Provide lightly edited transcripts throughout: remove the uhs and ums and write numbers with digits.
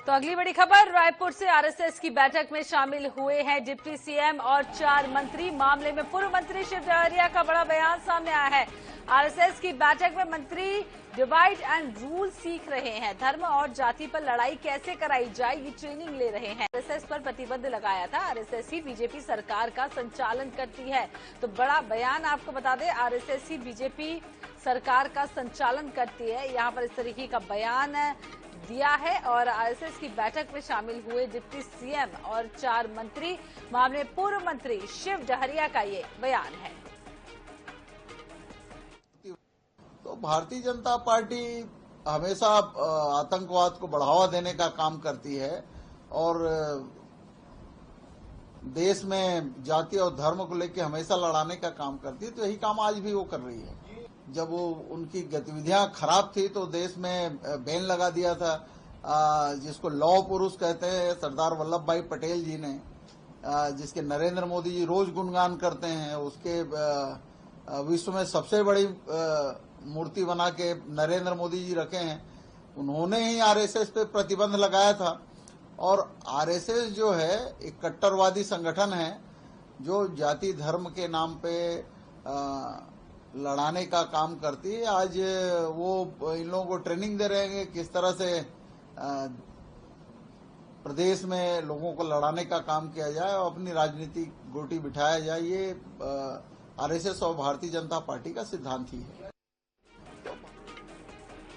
तो अगली बड़ी खबर रायपुर से आरएसएस की बैठक में शामिल हुए हैं डिप्टी सीएम और 4 मंत्री। मामले में पूर्व मंत्री शिव डहरिया का बड़ा बयान सामने आया है। आरएसएस की बैठक में मंत्री डिवाइड एंड रूल सीख रहे हैं। धर्म और जाति पर लड़ाई कैसे कराई जाए ये ट्रेनिंग ले रहे हैं। आरएसएस पर प्रतिबंध लगाया था। आरएसएस ही बीजेपी सरकार का संचालन करती है। तो बड़ा बयान आपको बता दें, आरएसएस ही बीजेपी सरकार का संचालन करती है। यहाँ पर इस तरीके का बयान दिया है और आरएसएस की बैठक में शामिल हुए डिप्टी सीएम और 4 मंत्री। मामले पूर्व मंत्री शिव डहरिया का ये बयान है। तो भारतीय जनता पार्टी हमेशा आतंकवाद को बढ़ावा देने का काम करती है और देश में जाति और धर्म को लेकर हमेशा लड़ाने का काम करती है। तो यही काम आज भी वो कर रही है। जब वो उनकी गतिविधियां खराब थी तो देश में बैन लगा दिया था, जिसको लौह पुरुष कहते हैं सरदार वल्लभ भाई पटेल जी ने, जिसके नरेंद्र मोदी जी रोज गुणगान करते हैं। उसके विश्व में सबसे बड़ी मूर्ति बना के नरेंद्र मोदी जी रखे हैं। उन्होंने ही आरएसएस पे प्रतिबंध लगाया था। और आरएसएस जो है एक कट्टरवादी संगठन है जो जाति धर्म के नाम पे लड़ाने का काम करती है। आज वो इन लोगों को ट्रेनिंग दे रहे हैं किस तरह से प्रदेश में लोगों को लड़ाने का काम किया जाए और अपनी राजनीतिक गोटी बिठाया जाए। ये आरएसएस और भारतीय जनता पार्टी का सिद्धांत ही है।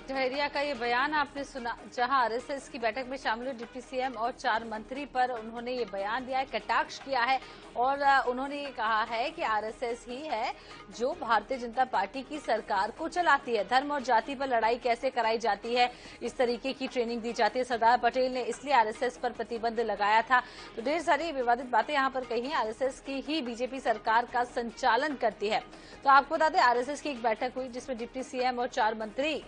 डहरिया का ये बयान आपने सुना, जहां आरएसएस की बैठक में शामिल हुए डिप्टी सीएम और 4 मंत्री पर उन्होंने ये बयान दिया है, कटाक्ष किया है और उन्होंने ये कहा है कि आरएसएस ही है जो भारतीय जनता पार्टी की सरकार को चलाती है। धर्म और जाति पर लड़ाई कैसे कराई जाती है, इस तरीके की ट्रेनिंग दी जाती है। सरदार पटेल ने इसलिए आरएसएस पर प्रतिबंध लगाया था। तो ढेर सारी विवादित बातें यहाँ पर कही। आरएसएस की ही बीजेपी सरकार का संचालन करती है। तो आपको बता दें, आरएसएस की एक बैठक हुई जिसमें डिप्टी सीएम और 4 मंत्री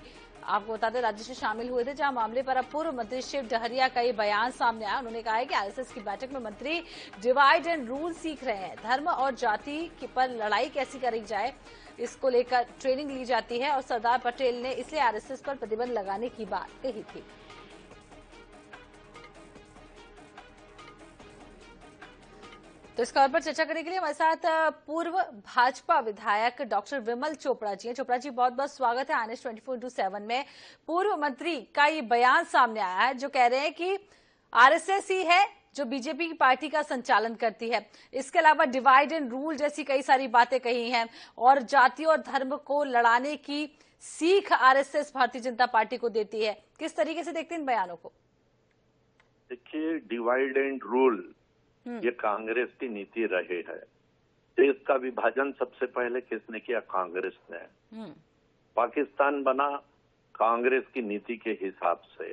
आपको बता दें राज्य से शामिल हुए थे, जहां मामले पर अब पूर्व मंत्री शिव डहरिया का ये बयान सामने आया। उन्होंने कहा है कि आरएसएस की बैठक में मंत्री डिवाइड एंड रूल सीख रहे हैं। धर्म और जाति पर लड़ाई कैसी करी जाए इसको लेकर ट्रेनिंग ली जाती है और सरदार पटेल ने इसलिए आरएसएस पर प्रतिबंध लगाने की बात कही थी। तो इस खबर पर चर्चा करने के लिए हमारे साथ पूर्व भाजपा विधायक डॉक्टर विमल चोपड़ा जी हैं। चोपड़ा जी, बहुत बहुत स्वागत है आईएनएस 24/7 में। पूर्व मंत्री का ये बयान सामने आया है जो कह रहे हैं कि आरएसएस ही है जो बीजेपी की पार्टी का संचालन करती है। इसके अलावा डिवाइड एंड रूल जैसी कई सारी बातें कही हैं और जाति और धर्म को लड़ाने की सीख आरएसएस भारतीय जनता पार्टी को देती है। किस तरीके से देखते हैं इन बयानों को? देखिए, डिवाइड एंड रूल ये कांग्रेस की नीति रही है। देश का विभाजन सबसे पहले किसने किया? कांग्रेस ने। पाकिस्तान बना कांग्रेस की नीति के हिसाब से।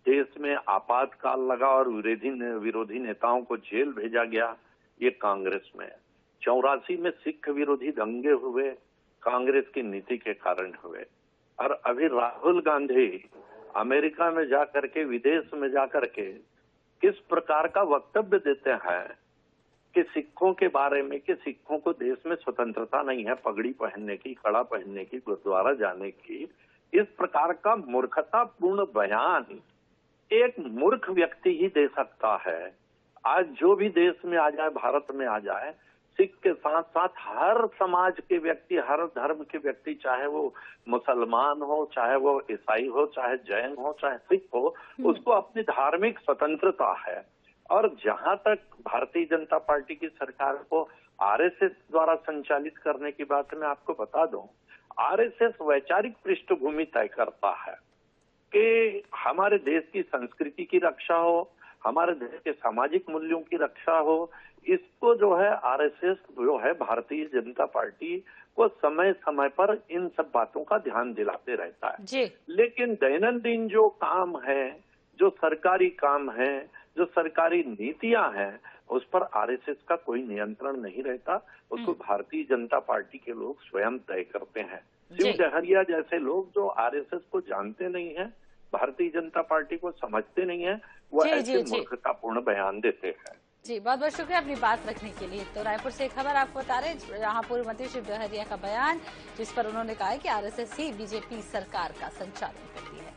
देश में आपातकाल लगा और विरोधी नेताओं को जेल भेजा गया, ये कांग्रेस में। 84 में सिख विरोधी दंगे हुए, कांग्रेस की नीति के कारण हुए। और अभी राहुल गांधी अमेरिका में जाकर के, विदेश में जाकर के किस प्रकार का वक्तव्य देते हैं कि सिखों के बारे में, कि सिखों को देश में स्वतंत्रता नहीं है पगड़ी पहनने की, कड़ा पहनने की, गुरुद्वारा जाने की। इस प्रकार का मूर्खतापूर्ण बयान एक मूर्ख व्यक्ति ही दे सकता है। आज जो भी देश में आ जाए, भारत में आ जाए, सिख के साथ साथ हर समाज के व्यक्ति, हर धर्म के व्यक्ति, चाहे वो मुसलमान हो, चाहे वो ईसाई हो, चाहे जैन हो, चाहे सिख हो, उसको अपनी धार्मिक स्वतंत्रता है। और जहां तक भारतीय जनता पार्टी की सरकार को आरएसएस द्वारा संचालित करने की बात मैं आपको बता दूं, आरएसएस वैचारिक पृष्ठभूमि तय करता है कि हमारे देश की संस्कृति की रक्षा हो, हमारे देश के सामाजिक मूल्यों की रक्षा हो। इसको जो है आरएसएस जो है भारतीय जनता पार्टी को समय समय पर इन सब बातों का ध्यान दिलाते रहता है जी। लेकिन दैनंदिन जो काम है, जो सरकारी काम है, जो सरकारी नीतियां हैं, उस पर आरएसएस का कोई नियंत्रण नहीं रहता। उसको भारतीय जनता पार्टी के लोग स्वयं तय करते हैं। शिव डहरिया जैसे लोग जो आरएसएस को जानते नहीं है, भारतीय जनता पार्टी को समझते नहीं है, वो ऐसे मूर्खतापूर्ण बयान देते हैं। जी, बहुत बहुत शुक्रिया अपनी बात रखने के लिए। तो रायपुर से खबर आपको बता रहे, जहां पूर्व मंत्री शिव डहरिया का बयान, जिस पर उन्होंने कहा है कि आरएसएस ही बीजेपी सरकार का संचालन करती है।